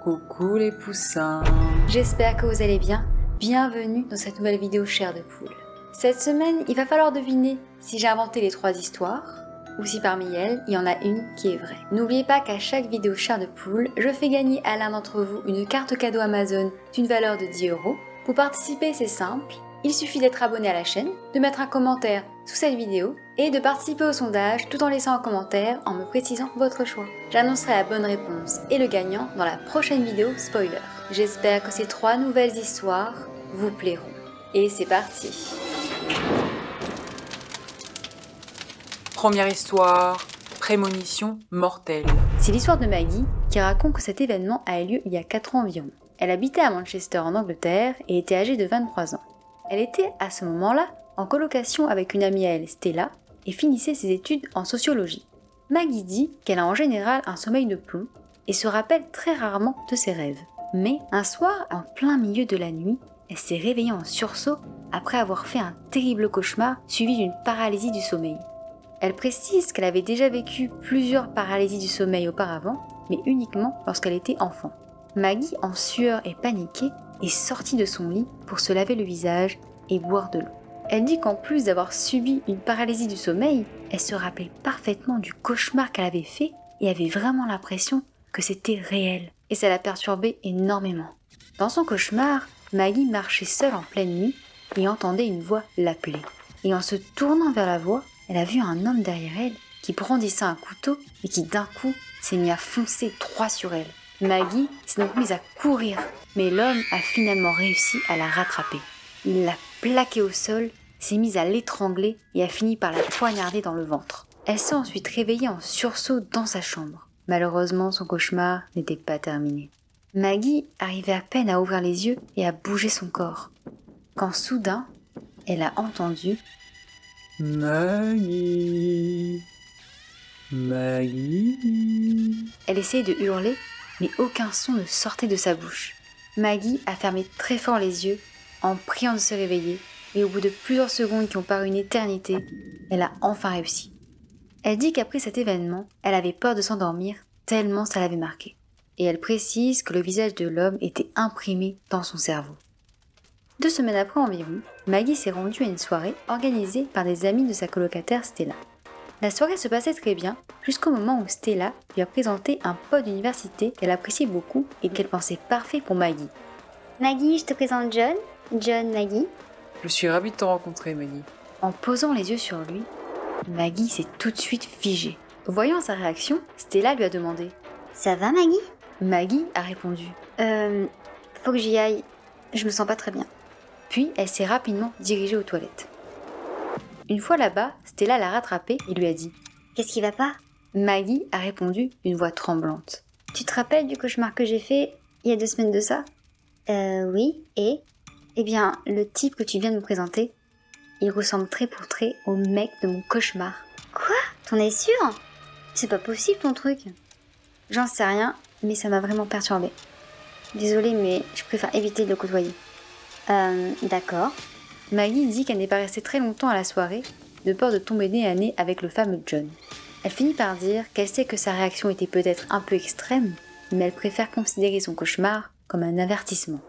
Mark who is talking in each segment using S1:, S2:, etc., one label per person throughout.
S1: Coucou les poussins.
S2: J'espère que vous allez bien. Bienvenue dans cette nouvelle vidéo Chair de Poule. Cette semaine, il va falloir deviner si j'ai inventé les 3 histoires ou si parmi elles, il y en a une qui est vraie. N'oubliez pas qu'à chaque vidéo Chair de Poule, je fais gagner à l'un d'entre vous une carte cadeau Amazon d'une valeur de 10 €. Pour participer, c'est simple. Il suffit d'être abonné à la chaîne, de mettre un commentaire sous cette vidéo et de participer au sondage tout en laissant un commentaire en me précisant votre choix. J'annoncerai la bonne réponse et le gagnant dans la prochaine vidéo spoiler. J'espère que ces 3 nouvelles histoires vous plairont. Et c'est parti!
S1: Première histoire, prémonition mortelle.
S2: C'est l'histoire de Maggie qui raconte que cet événement a eu lieu il y a 4 ans environ. Elle habitait à Manchester en Angleterre et était âgée de 23 ans. Elle était à ce moment-là en colocation avec une amie à elle, Stella, et finissait ses études en sociologie. Maggie dit qu'elle a en général un sommeil de plomb et se rappelle très rarement de ses rêves. Mais un soir, en plein milieu de la nuit, elle s'est réveillée en sursaut après avoir fait un terrible cauchemar suivi d'une paralysie du sommeil. Elle précise qu'elle avait déjà vécu plusieurs paralysies du sommeil auparavant, mais uniquement lorsqu'elle était enfant. Maggie, en sueur et paniquée, est sortie de son lit pour se laver le visage et boire de l'eau. Elle dit qu'en plus d'avoir subi une paralysie du sommeil, elle se rappelait parfaitement du cauchemar qu'elle avait fait et avait vraiment l'impression que c'était réel. Et ça l'a perturbée énormément. Dans son cauchemar, Maggie marchait seule en pleine nuit et entendait une voix l'appeler. Et en se tournant vers la voix, elle a vu un homme derrière elle qui brandissait un couteau et qui d'un coup s'est mis à foncer droit sur elle. Maggie s'est donc mise à courir, mais l'homme a finalement réussi à la rattraper. Il l'a plaquée au sol, s'est mise à l'étrangler et a fini par la poignarder dans le ventre. Elle s'est ensuite réveillée en sursaut dans sa chambre. Malheureusement, son cauchemar n'était pas terminé. Maggie arrivait à peine à ouvrir les yeux et à bouger son corps, quand soudain, elle a entendu «
S1: Maggie. Maggie. »
S2: Elle essayait de hurler, mais aucun son ne sortait de sa bouche. Maggie a fermé très fort les yeux en priant de se réveiller et au bout de plusieurs secondes qui ont paru une éternité, elle a enfin réussi. Elle dit qu'après cet événement, elle avait peur de s'endormir tellement ça l'avait marquée. Et elle précise que le visage de l'homme était imprimé dans son cerveau. 2 semaines après environ, Maggie s'est rendue à une soirée organisée par des amis de sa colocataire Stella. La soirée se passait très bien, jusqu'au moment où Stella lui a présenté un pote d'université qu'elle appréciait beaucoup et qu'elle pensait parfait pour Maggie.
S3: Maggie, je te présente John. John, Maggie.
S1: Je suis ravie de te rencontrer, Maggie.
S2: En posant les yeux sur lui, Maggie s'est tout de suite figée. Voyant sa réaction, Stella lui a demandé «
S3: Ça va, Maggie ?
S2: Maggie a répondu
S3: Faut que j'y aille. Je me sens pas très bien. »
S2: Puis elle s'est rapidement dirigée aux toilettes. Une fois là-bas, Stella l'a rattrapée et lui a dit
S3: « Qu'est-ce qui va pas ? »
S2: Maggie a répondu d'une voix tremblante.
S3: « Tu te rappelles du cauchemar que j'ai fait il y a 2 semaines de ça ? » Oui, et ? Eh bien, le type que tu viens de me présenter, il ressemble trait pour trait au mec de mon cauchemar. Quoi ? T'en es sûre ? C'est pas possible ton truc. J'en sais rien, mais ça m'a vraiment perturbée. Désolée, mais je préfère éviter de le côtoyer. D'accord.
S2: Maggie dit qu'elle n'est pas restée très longtemps à la soirée, de peur de tomber nez à nez avec le fameux John. Elle finit par dire qu'elle sait que sa réaction était peut-être un peu extrême, mais elle préfère considérer son cauchemar comme un avertissement.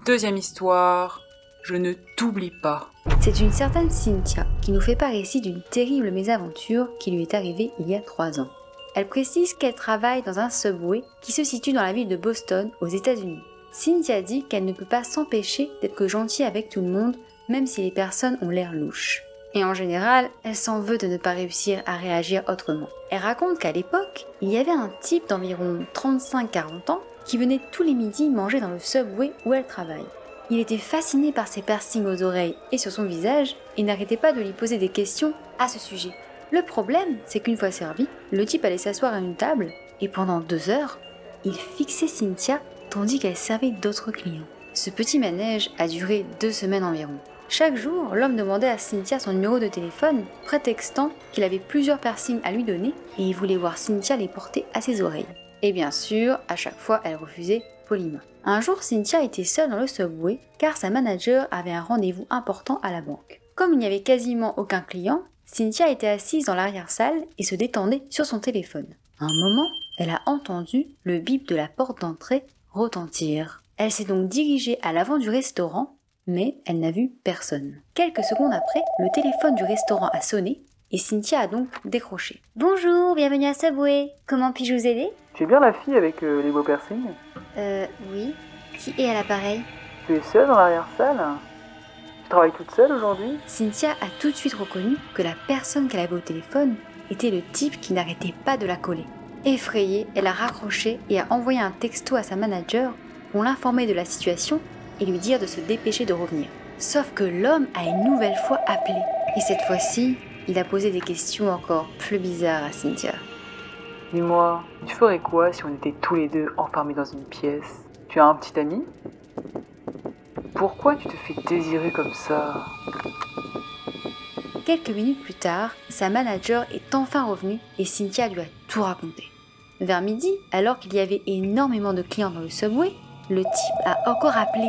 S1: Deuxième histoire, je ne t'oublie pas.
S2: C'est une certaine Cynthia qui nous fait part ici d'une terrible mésaventure qui lui est arrivée il y a 3 ans. Elle précise qu'elle travaille dans un Subway qui se situe dans la ville de Boston, aux États-Unis. Cynthia dit qu'elle ne peut pas s'empêcher d'être gentille avec tout le monde, même si les personnes ont l'air louches. Et en général, elle s'en veut de ne pas réussir à réagir autrement. Elle raconte qu'à l'époque, il y avait un type d'environ 35-40 ans qui venait tous les midis manger dans le Subway où elle travaille. Il était fasciné par ses piercings aux oreilles et sur son visage et n'arrêtait pas de lui poser des questions à ce sujet. Le problème, c'est qu'une fois servi, le type allait s'asseoir à une table et pendant 2 heures, il fixait Cynthia tandis qu'elle servait d'autres clients. Ce petit manège a duré 2 semaines environ. Chaque jour, l'homme demandait à Cynthia son numéro de téléphone, prétextant qu'il avait plusieurs piercings à lui donner et il voulait voir Cynthia les porter à ses oreilles. Et bien sûr, à chaque fois, elle refusait poliment. Un jour, Cynthia était seule dans le Subway car sa manager avait un rendez-vous important à la banque. Comme il n'y avait quasiment aucun client, Cynthia était assise dans l'arrière-salle et se détendait sur son téléphone. À un moment, elle a entendu le bip de la porte d'entrée retentir. Elle s'est donc dirigée à l'avant du restaurant, mais elle n'a vu personne. Quelques secondes après, le téléphone du restaurant a sonné et Cynthia a donc décroché.
S3: Bonjour, bienvenue à Subway. Comment puis-je vous aider?
S1: Tu es bien la fille avec les beaux piercings?
S3: Oui. Qui est à l'appareil?
S1: Tu es seule dans l'arrière-salle? Tu travailles toute seule aujourd'hui?
S2: Cynthia a tout de suite reconnu que la personne qu'elle avait au téléphone était le type qui n'arrêtait pas de la coller. Effrayée, elle a raccroché et a envoyé un texto à sa manager pour l'informer de la situation et lui dire de se dépêcher de revenir. Sauf que l'homme a une nouvelle fois appelé. Et cette fois-ci, il a posé des questions encore plus bizarres à Cynthia.
S1: Dis-moi, tu ferais quoi si on était tous les deux enfermés dans une pièce? Tu as un petit ami? Pourquoi tu te fais désirer comme ça?
S2: Quelques minutes plus tard, sa manager est enfin revenue et Cynthia lui a tout raconté. Vers midi, alors qu'il y avait énormément de clients dans le Subway, le type a encore appelé.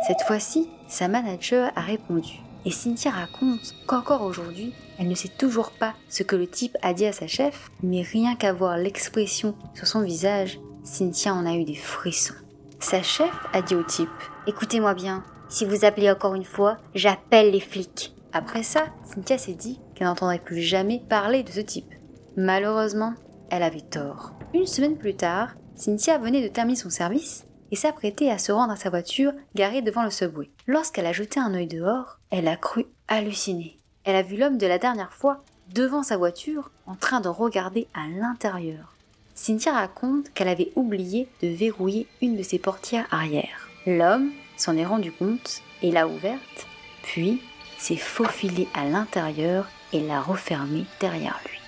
S2: Cette fois-ci, sa manager a répondu. Et Cynthia raconte qu'encore aujourd'hui, elle ne sait toujours pas ce que le type a dit à sa chef, mais rien qu'à voir l'expression sur son visage, Cynthia en a eu des frissons. Sa chef a dit au type «
S3: Écoutez-moi bien, si vous appelez encore une fois, j'appelle les flics. »
S2: Après ça, Cynthia s'est dit qu'elle n'entendrait plus jamais parler de ce type. Malheureusement, elle avait tort. Une semaine plus tard, Cynthia venait de terminer son service et s'apprêtait à se rendre à sa voiture garée devant le Subway. Lorsqu'elle a jeté un œil dehors, elle a cru halluciner. Elle a vu l'homme de la dernière fois devant sa voiture en train de regarder à l'intérieur. Cynthia raconte qu'elle avait oublié de verrouiller une de ses portières arrière. L'homme s'en est rendu compte et l'a ouverte, puis s'est faufilé à l'intérieur et l'a refermée derrière lui.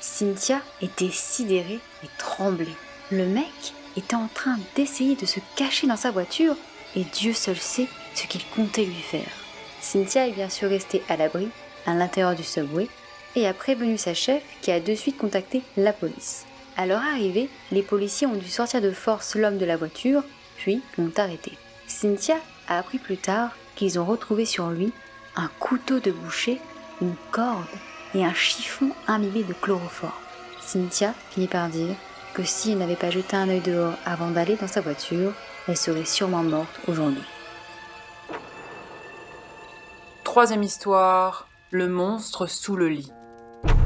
S2: Cynthia était sidérée et tremblait. Le mec était en train d'essayer de se cacher dans sa voiture et Dieu seul sait ce qu'il comptait lui faire. Cynthia est bien sûr restée à l'abri à l'intérieur du Subway et a prévenu sa chef qui a de suite contacté la police. À leur arrivée, les policiers ont dû sortir de force l'homme de la voiture, puis l'ont arrêté. Cynthia a appris plus tard qu'ils ont retrouvé sur lui un couteau de boucher, une corde et un chiffon imbibé de chloroforme. Cynthia finit par dire que si elle n'avait pas jeté un œil dehors avant d'aller dans sa voiture, elle serait sûrement morte aujourd'hui.
S1: Troisième histoire, le monstre sous le lit.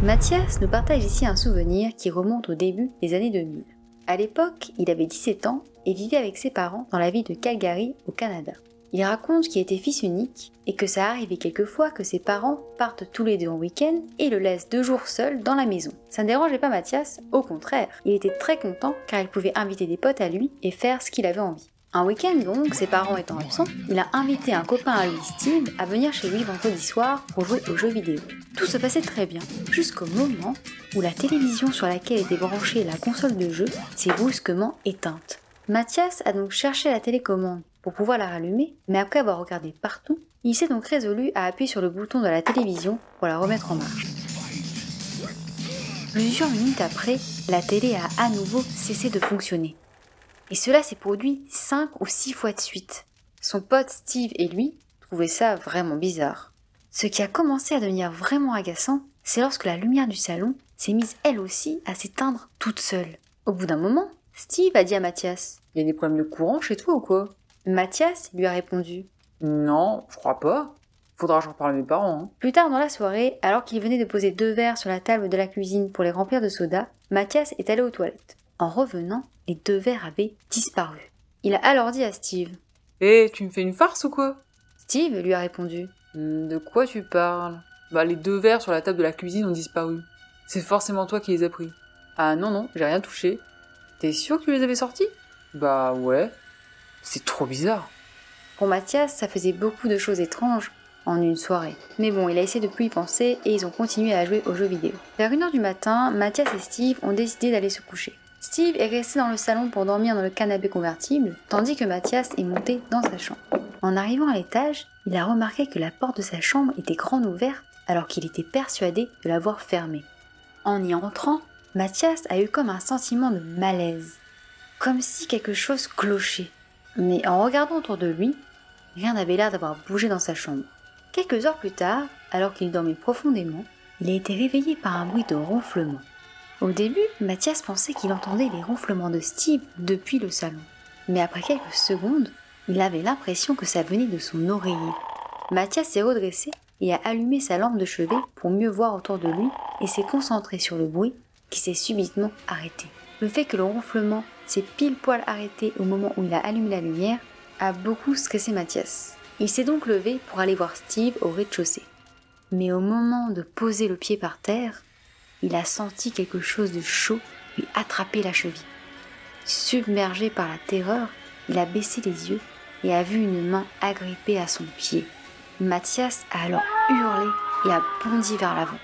S2: Mathias nous partage ici un souvenir qui remonte au début des années 2000. À l'époque, il avait 17 ans et vivait avec ses parents dans la ville de Calgary, au Canada. Il raconte qu'il était fils unique et que ça arrivait quelquefois que ses parents partent tous les deux en week-end et le laissent 2 jours seul dans la maison. Ça ne dérangeait pas Mathias, au contraire, il était très content car il pouvait inviter des potes à lui et faire ce qu'il avait envie. Un week-end donc, ses parents étant absents, il a invité un copain à lui, Steve, à venir chez lui vendredi soir pour jouer aux jeux vidéo. Tout se passait très bien, jusqu'au moment où la télévision sur laquelle était branchée la console de jeu s'est brusquement éteinte. Mathias a donc cherché la télécommande pour pouvoir la rallumer, mais après avoir regardé partout, il s'est donc résolu à appuyer sur le bouton de la télévision pour la remettre en marche. Plusieurs minutes après, la télé a à nouveau cessé de fonctionner. Et cela s'est produit 5 ou 6 fois de suite. Son pote Steve et lui trouvaient ça vraiment bizarre. Ce qui a commencé à devenir vraiment agaçant, c'est lorsque la lumière du salon s'est mise elle aussi à s'éteindre toute seule. Au bout d'un moment, Steve a dit à Mathias «
S1: Il y a des problèmes de courant chez toi ou quoi ?»
S2: Mathias lui a répondu
S1: « Non, je crois pas. Faudra que j'en parle à mes parents. Hein. »
S2: Plus tard dans la soirée, alors qu'il venait de poser 2 verres sur la table de la cuisine pour les remplir de soda, Mathias est allé aux toilettes. En revenant, les 2 verres avaient disparu. Il a alors dit à Steve
S1: « Hé, tu me fais une farce ou quoi ?»
S2: Steve lui a répondu
S1: De quoi tu parles? Bah, les 2 verres sur la table de la cuisine ont disparu. C'est forcément toi qui les as pris. Ah non, j'ai rien touché. T'es sûr que tu les avais sortis? Bah ouais. C'est trop bizarre.
S2: Pour Mathias, ça faisait beaucoup de choses étranges en une soirée. Mais bon, il a essayé de plus y penser et ils ont continué à jouer aux jeux vidéo. Vers 1h du matin, Mathias et Steve ont décidé d'aller se coucher. Steve est resté dans le salon pour dormir dans le canapé convertible, tandis que Mathias est monté dans sa chambre. En arrivant à l'étage, il a remarqué que la porte de sa chambre était grande ouverte alors qu'il était persuadé de l'avoir fermée. En y entrant, Mathias a eu comme un sentiment de malaise, comme si quelque chose clochait. Mais en regardant autour de lui, rien n'avait l'air d'avoir bougé dans sa chambre. Quelques heures plus tard, alors qu'il dormait profondément, il a été réveillé par un bruit de ronflement. Au début, Mathias pensait qu'il entendait les ronflements de Steve depuis le salon. Mais après quelques secondes, il avait l'impression que ça venait de son oreiller. Mathias s'est redressé et a allumé sa lampe de chevet pour mieux voir autour de lui et s'est concentré sur le bruit qui s'est subitement arrêté. Le fait que le ronflement s'est pile poil arrêté au moment où il a allumé la lumière a beaucoup stressé Mathias. Il s'est donc levé pour aller voir Steve au rez-de-chaussée. Mais au moment de poser le pied par terre, il a senti quelque chose de chaud lui attraper la cheville. Submergé par la terreur, il a baissé les yeux et a vu une main agrippée à son pied. Mathias a alors hurlé et a bondi vers l'avant,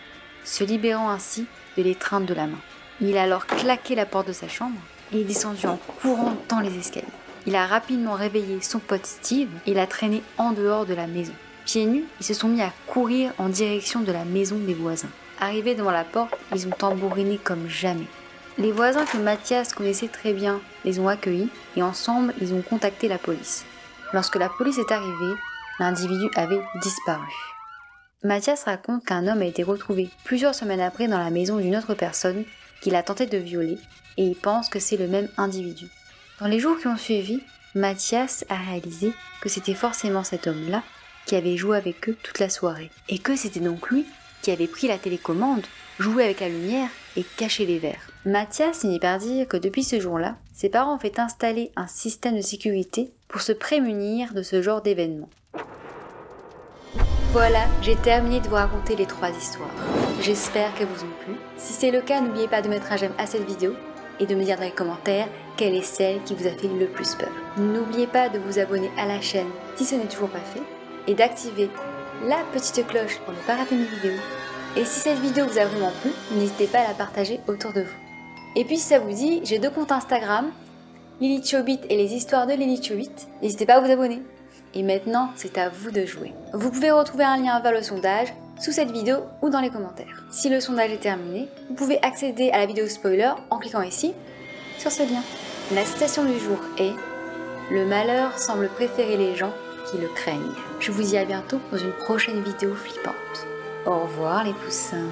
S2: se libérant ainsi de l'étreinte de la main. Il a alors claqué la porte de sa chambre et est descendu en courant dans les escaliers. Il a rapidement réveillé son pote Steve et l'a traîné en dehors de la maison. Pieds nus, ils se sont mis à courir en direction de la maison des voisins. Arrivés devant la porte, ils ont tambouriné comme jamais. Les voisins que Mathias connaissait très bien les ont accueillis et ensemble, ils ont contacté la police. Lorsque la police est arrivée, l'individu avait disparu. Mathias raconte qu'un homme a été retrouvé plusieurs semaines après dans la maison d'une autre personne qu'il a tenté de violer et il pense que c'est le même individu. Dans les jours qui ont suivi, Mathias a réalisé que c'était forcément cet homme-là qui avait joué avec eux toute la soirée et que c'était donc lui qui avait pris la télécommande, joué avec la lumière et caché les verres. Mathias finit par dire que depuis ce jour-là, ses parents ont fait installer un système de sécurité pour se prémunir de ce genre d'événements. Voilà, j'ai terminé de vous raconter les 3 histoires. J'espère qu'elles vous ont plu. Si c'est le cas, n'oubliez pas de mettre un j'aime à cette vidéo et de me dire dans les commentaires quelle est celle qui vous a fait le plus peur. N'oubliez pas de vous abonner à la chaîne si ce n'est toujours pas fait et d'activer la petite cloche pour ne pas rater mes vidéos. Et si cette vidéo vous a vraiment plu, n'hésitez pas à la partager autour de vous. Et puis si ça vous dit, j'ai 2 comptes Instagram, Lily Chobit et les histoires de Lily Chobit. N'hésitez pas à vous abonner. Et maintenant, c'est à vous de jouer. Vous pouvez retrouver un lien vers le sondage sous cette vidéo ou dans les commentaires. Si le sondage est terminé, vous pouvez accéder à la vidéo spoiler en cliquant ici, sur ce lien. La citation du jour est « Le malheur semble préférer les gens qui le craignent ». Je vous dis à bientôt dans une prochaine vidéo flippante. Au revoir les poussins.